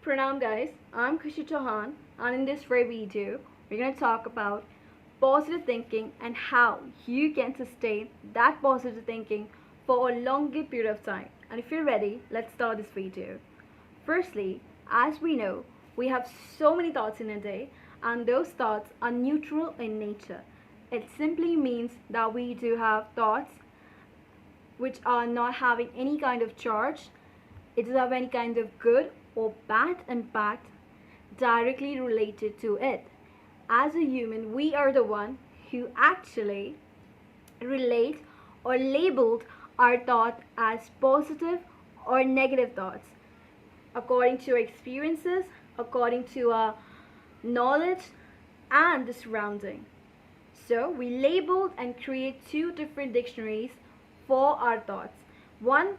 Pranam guys, I'm Khushi Chauhan, and in this very video, we're going to talk about positive thinking and how you can sustain that positive thinking for a longer period of time. And if you're ready, let's start this video. Firstly, as we know, we have so many thoughts in a day, and those thoughts are neutral in nature. It simply means that we do have thoughts which are not having any kind of charge. It doesn't have any kind of good or bad impact directly related to it. As a human, we are the one who actually relate or labeled our thought as positive or negative thoughts according to our experiences, according to our knowledge and the surrounding. So we labeled and create two different dictionaries for our thoughts. One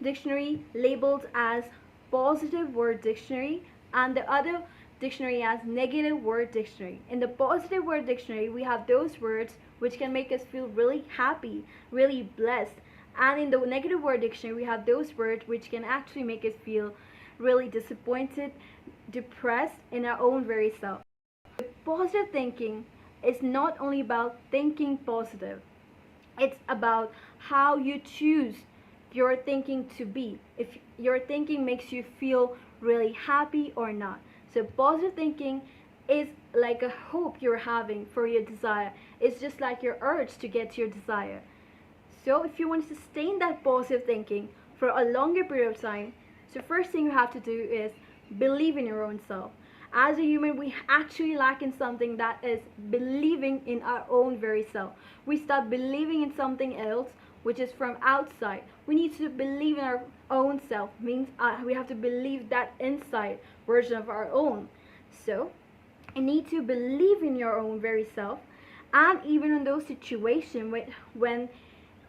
dictionary labeled as positive word dictionary and the other dictionary as negative word dictionary. In the positive word dictionary, we have those words which can make us feel really happy, really blessed. And in the negative word dictionary, we have those words which can actually make us feel really disappointed, depressed in our own very self. Positive thinking is not only about thinking positive, it's about how you choose your thinking to be, if your thinking makes you feel really happy or not. So positive thinking is like a hope you're having for your desire. It's just like your urge to get your desire. So if you want to sustain that positive thinking for a longer period of time, so first thing you have to do is believe in your own self. As a human, we actually lack in something, that is believing in our own very self. We start believing in something else which is from outside. We need to believe in our own self, means we have to believe that inside version of our own. So you need to believe in your own very self. And even in those situations when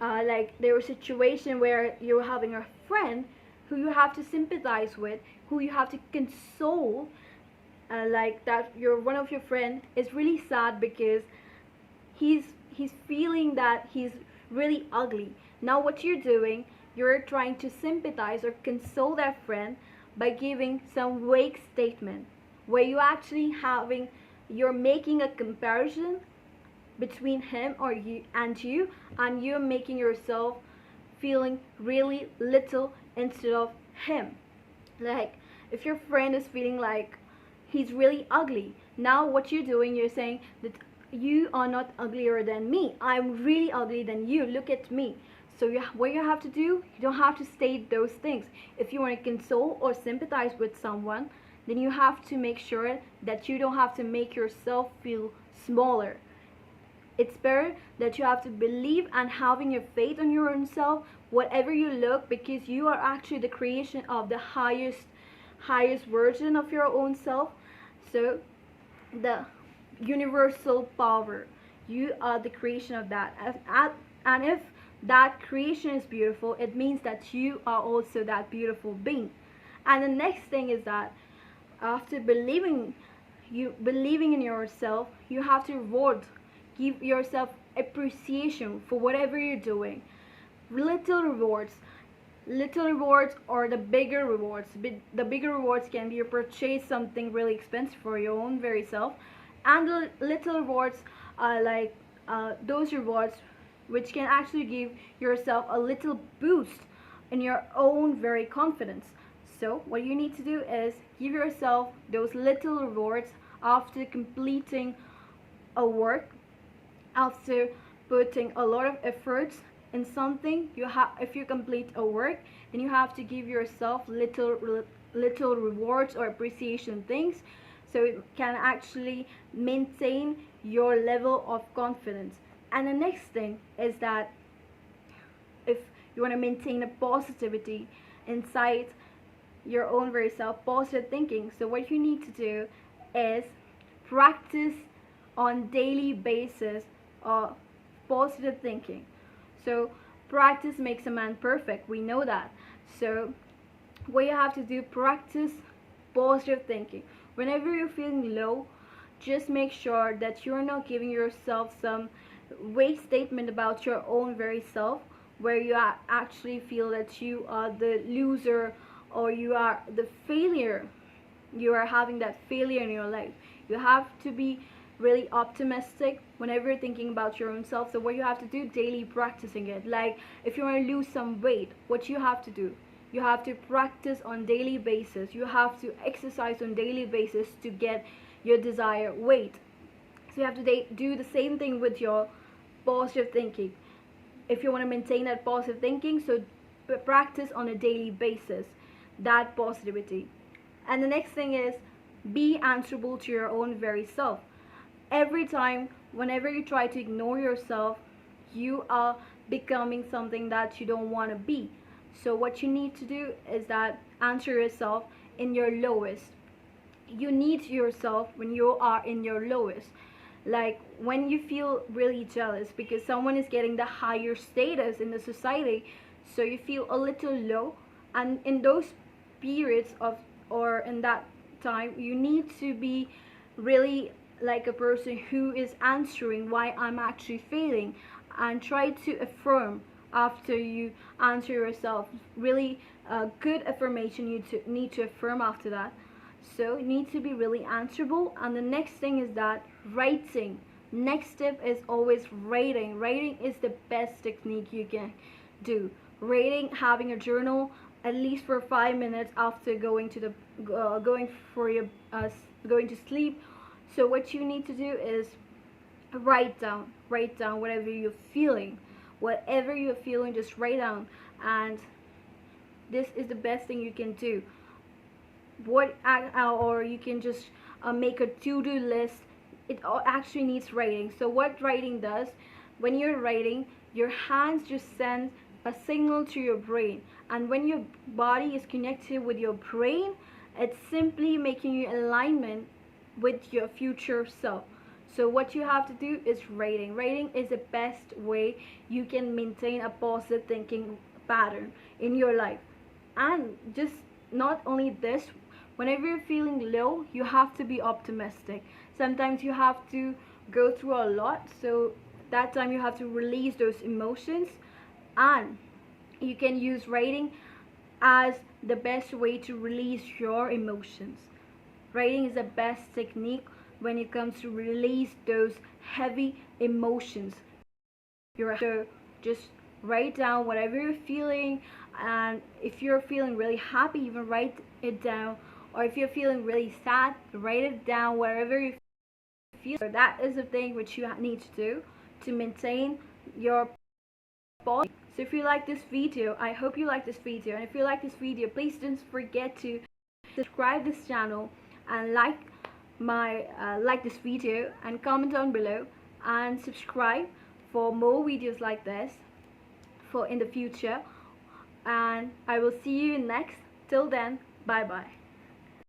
like there was a situation where you're having a friend who you have to sympathize with, who you have to console, like that one of your friend is really sad because he's feeling that he's really ugly. Now what you're doing, you're trying to sympathize or console that friend by giving some vague statement where you're making a comparison between him or you, and you're making yourself feeling really little instead of him. Like if your friend is feeling like he's really ugly, now what you're doing, you're saying that you are not uglier than me, I'm really ugly than you, look at me. So what you have to do, you don't have to state those things. If you want to console or sympathize with someone, then you have to make sure that you don't have to make yourself feel smaller. It's better that you have to believe and having your faith on your own self, whatever you look, because you are actually the creation of the highest version of your own self. So the universal power, you are the creation of that. And if that creation is beautiful, it means that you are also that beautiful being. And the next thing is that after believing in yourself, you have to give yourself appreciation for whatever you're doing. Little rewards or the bigger rewards. The bigger rewards can be you purchase something really expensive for your own very self, and the little rewards are like those rewards which can actually give yourself a little boost in your own very confidence. So what you need to do is give yourself those little rewards after completing a work, after putting a lot of efforts in something. If you complete a work, then you have to give yourself little rewards or appreciation things, so it can actually maintain your level of confidence. And the next thing is that if you want to maintain a positivity inside your own very self, positive thinking, so what you need to do is practice on daily basis of positive thinking. So practice makes a man perfect, we know that. So what you have to do, practice positive thinking. Whenever you're feeling low, just make sure that you're not giving yourself some vague statement about your own very self, where you actually feel that you are the loser or you are the failure you are having that failure in your life. You have to be really optimistic whenever you're thinking about your own self. So what you have to do, daily practicing it. Like if you want to lose some weight, what you have to do, you have to practice on daily basis. You have to exercise on daily basis to get your desired weight. So you have to do the same thing with your positive thinking. If you want to maintain that positive thinking, so practice on a daily basis that positivity. And the next thing is, be answerable to your own very self. Every time, whenever you try to ignore yourself, you are becoming something that you don't want to be. So what you need to do is that answer yourself in your lowest. You need yourself when you are in your lowest. Like when you feel really jealous because someone is getting the higher status in the society, so you feel a little low, and in those periods of, or in that time, you need to be really like a person who is answering why I'm actually failing, and try to affirm after you answer yourself. Really good affirmation you need to affirm after that. So you need to be really answerable. And the next thing is that writing. Next step is always writing. Writing is the best technique you can do. Writing, having a journal at least for 5 minutes after going to the going for your going to sleep. So what you need to do is write down whatever you're feeling. Whatever you're feeling, just write down. And this is the best thing you can do. Or you can just make a to-do list. It actually needs writing. So what writing does, when you're writing, your hands just send a signal to your brain, and when your body is connected with your brain, it's simply making you in alignment with your future self. So what you have to do is writing. Writing is the best way you can maintain a positive thinking pattern in your life. And just not only this, whenever you're feeling low, you have to be optimistic. Sometimes you have to go through a lot, so that time you have to release those emotions, and you can use writing as the best way to release your emotions. Writing is the best technique when it comes to release those heavy emotions. So just write down whatever you're feeling, and if you're feeling really happy, even write it down. Or if you're feeling really sad, write it down, wherever you feel. So that is the thing which you need to do to maintain your body. So if you like this video, I hope you like this video, and if you like this video, please don't forget to subscribe this channel and like this video, and comment down below, and subscribe for more videos like this for in the future. And I will see you next. Till then, bye bye.